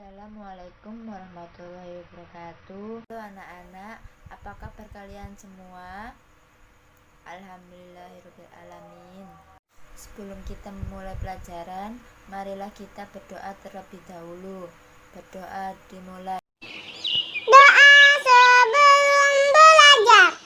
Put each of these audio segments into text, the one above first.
Assalamualaikum warahmatullahi wabarakatuh. Halo anak-anak, apa kabar kalian semua? Alhamdulillahirrahmanirrahim. Sebelum kita memulai pelajaran, marilah kita berdoa terlebih dahulu. Berdoa dimulai. Doa sebelum belajar.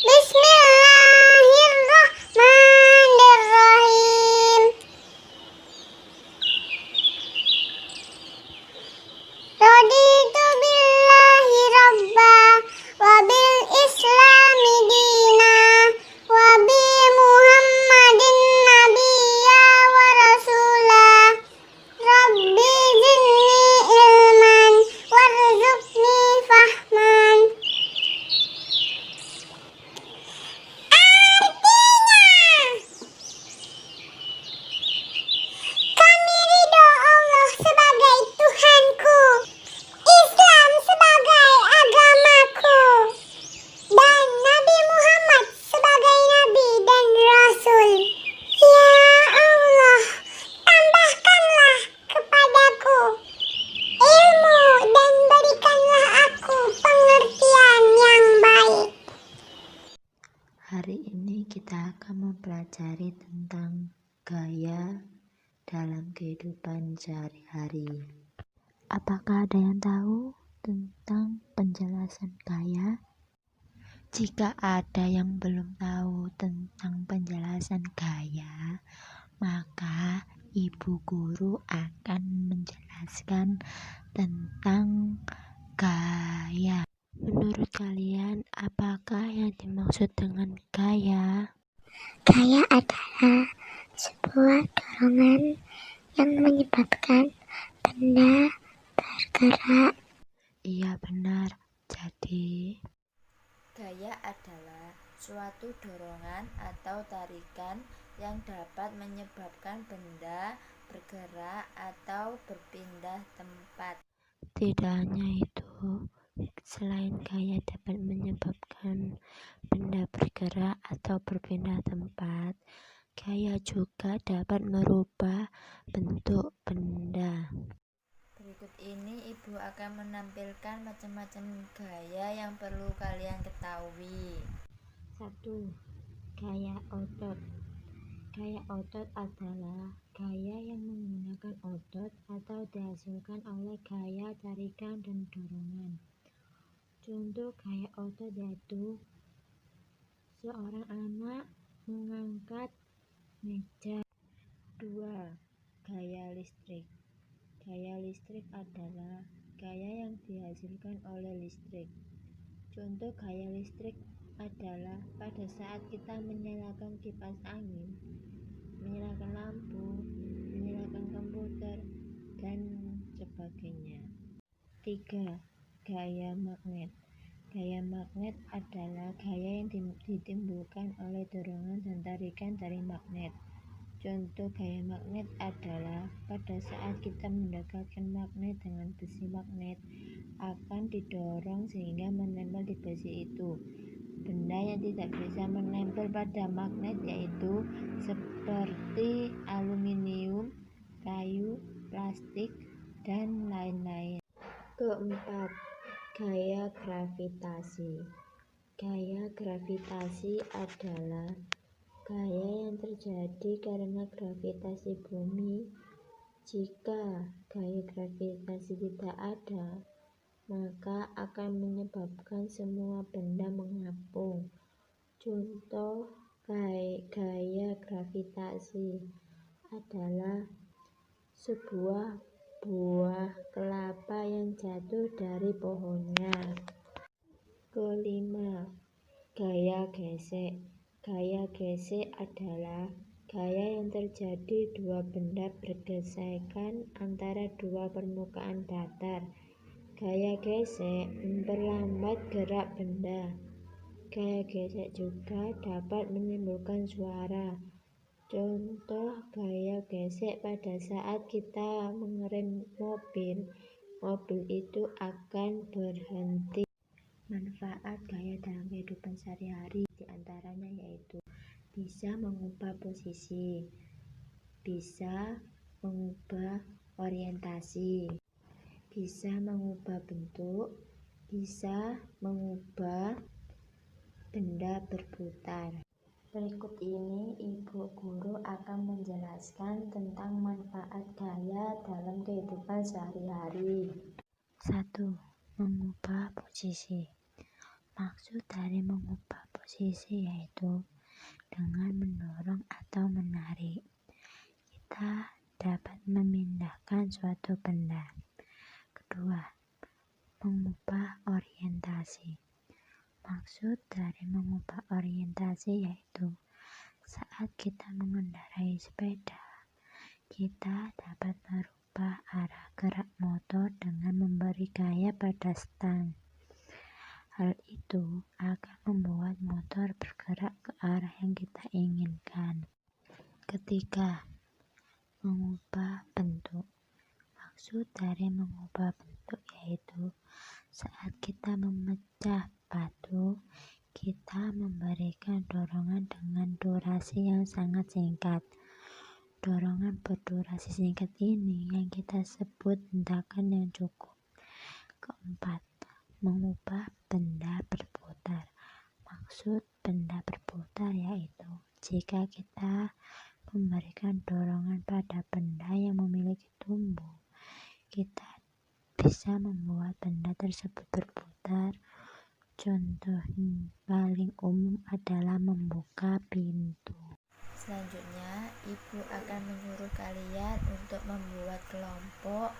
Bismillahirrahmanirrahim. Raditu billahi rabba wa bil islami dina wa bi Muhammadin nabiyya wa rasula. Rabbi zidni ilman warzuqni fahman. Kami ridho Allah sebagai Tuhanku, Islam sebagai agamaku, dan Nabi Muhammad sebagai Nabi dan Rasul. Ya Allah, tambahkanlah kepadaku ilmu dan berikanlah aku pengertian yang baik. Hari ini kita akan mempelajari tentang gaya dalam kehidupan sehari-hari. Apakah ada yang tahu tentang penjelasan gaya? Jika ada yang belum tahu tentang penjelasan gaya, maka ibu guru akan menjelaskan tentang gaya. Menurut kalian, apakah yang dimaksud dengan gaya? Gaya adalah sebuah dorongan yang menyebabkan benda bergerak. Iya benar. Jadi, gaya adalah suatu dorongan atau tarikan yang dapat menyebabkan benda bergerak atau berpindah tempat. Tidak hanya itu, selain gaya dapat menyebabkan benda bergerak atau berpindah tempat, gaya juga dapat merubah bentuk benda. Berikut ini ibu akan menampilkan macam-macam gaya yang perlu kalian ketahui. 1. Gaya otot. Gaya otot adalah gaya yang menggunakan otot atau dihasilkan oleh gaya tarikan dan dorongan. Contoh gaya otot yaitu seorang anak mengangkat meja. 2. Gaya listrik. Gaya listrik adalah gaya yang dihasilkan oleh listrik. Contoh gaya listrik adalah pada saat kita menyalakan kipas angin, menyalakan lampu, menyalakan komputer, dan sebagainya. 3. Gaya magnet. Gaya magnet adalah gaya yang ditimbulkan oleh dorongan dan tarikan dari magnet. Contoh gaya magnet adalah pada saat kita mendekatkan magnet dengan besi magnet akan didorong sehingga menempel di besi itu. Benda yang tidak bisa menempel pada magnet yaitu seperti aluminium, kayu, plastik, dan lain-lain. Keempat, gaya gravitasi. Gaya gravitasi adalah gaya yang terjadi karena gravitasi bumi. Jika gaya gravitasi tidak ada, maka akan menyebabkan semua benda mengapung. Contoh gaya gravitasi adalah sebuah buah kelapa yang jatuh dari pohonnya. Kelima, gaya gesek. Gaya gesek adalah gaya yang terjadi dua benda bergesekan antara dua permukaan datar. Gaya gesek memperlambat gerak benda. Gaya gesek juga dapat menimbulkan suara. Contoh gaya gesek pada saat kita mengerem mobil itu akan berhenti. Manfaat gaya dalam kehidupan sehari-hari diantaranya yaitu bisa mengubah posisi, bisa mengubah orientasi, bisa mengubah bentuk, bisa mengubah benda berputar. Berikut ini Ibu Guru akan menjelaskan tentang manfaat gaya dalam kehidupan sehari-hari. 1. Mengubah posisi. Maksud dari mengubah posisi yaitu dengan mendorong atau menarik, kita dapat memindahkan suatu benda. Kedua, mengubah orientasi. Maksud dari mengubah orientasi yaitu saat kita mengendarai sepeda, kita dapat merubah arah gerak motor dengan memberi gaya pada stang. Hal itu akan membuat motor bergerak ke arah yang kita inginkan. Ketiga, mengubah bentuk. Maksud dari mengubah bentuk yaitu saat kita memecah batu, kita memberikan dorongan dengan durasi yang sangat singkat. Dorongan berdurasi singkat ini yang kita sebut hentakan yang cukup. Keempat, mengubah benda berputar. Maksud benda berputar yaitu jika kita memberikan dorongan pada benda yang memiliki tumbuh, kita bisa membuat benda tersebut berputar. Contoh paling umum adalah membuka pintu. Selanjutnya, Ibu akan menyuruh kalian untuk membuat kelompok.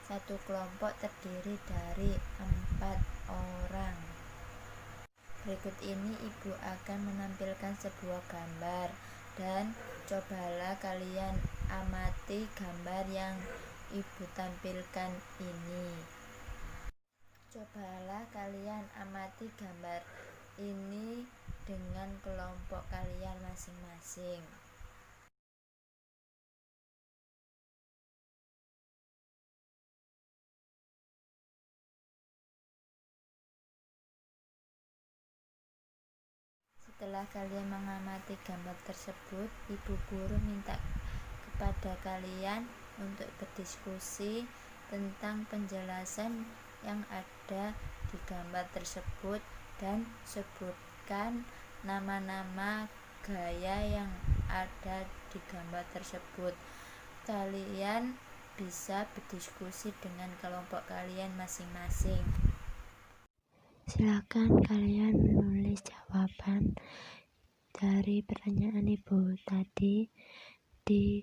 Satu kelompok terdiri dari 4 orang. Berikut ini Ibu akan menampilkan sebuah gambar dan cobalah kalian amati gambar yang Ibu tampilkan ini. Cobalah kalian amati gambar ini dengan kelompok kalian masing-masing. Setelah kalian mengamati gambar tersebut, Ibu Guru minta kepada kalian untuk berdiskusi tentang penjelasan yang ada di gambar tersebut dan sebutkan nama-nama gaya yang ada di gambar tersebut. Kalian bisa berdiskusi dengan kelompok kalian masing-masing. Silakan kalian menulis jawaban dari pertanyaan Ibu tadi di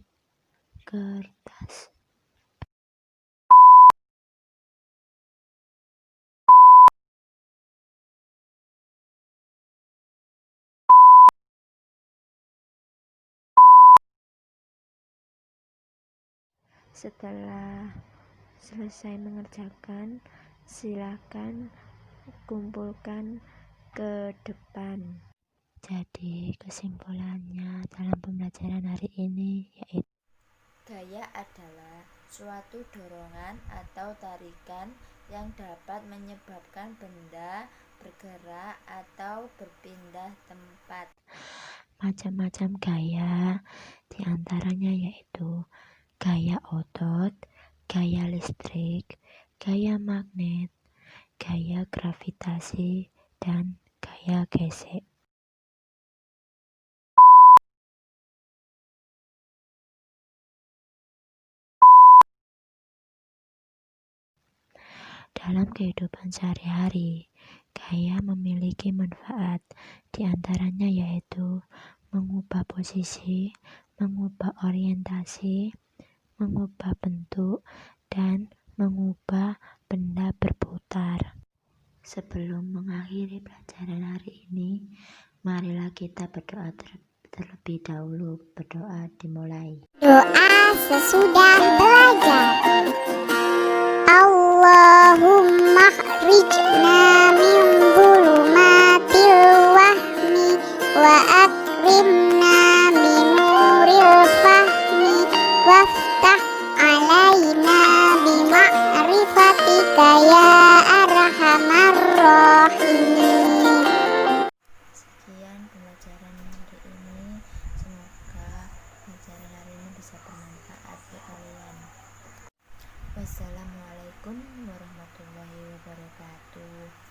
kertas. Setelah selesai mengerjakan, silakan kumpulkan ke depan. Jadi kesimpulannya dalam pembelajaran hari ini yaitu Gaya adalah suatu dorongan atau tarikan yang dapat menyebabkan benda bergerak atau berpindah tempat. macam-macam gaya, diantaranya yaitu gaya otot, gaya listrik, gaya magnet, gaya gravitasi, dan gaya gesek. Dalam kehidupan sehari-hari, gaya memiliki manfaat, diantaranya yaitu mengubah posisi, mengubah orientasi, mengubah bentuk, dan mengubah benda berputar. Sebelum mengakhiri pelajaran hari ini, marilah kita berdoa terlebih dahulu. Berdoa dimulai. Doa sesudah belajar. Allahumma khrijna min zulumatil wahmi wa akrimna min nuril fahmi waftah alaina bima'rifatika ya arhamar rahimin. Sekian pembelajaran hari ini. Semoga pelajaran hari ini bisa bermanfaat bagi kalian. Wassalamualaikum warahmatullahi wabarakatuh.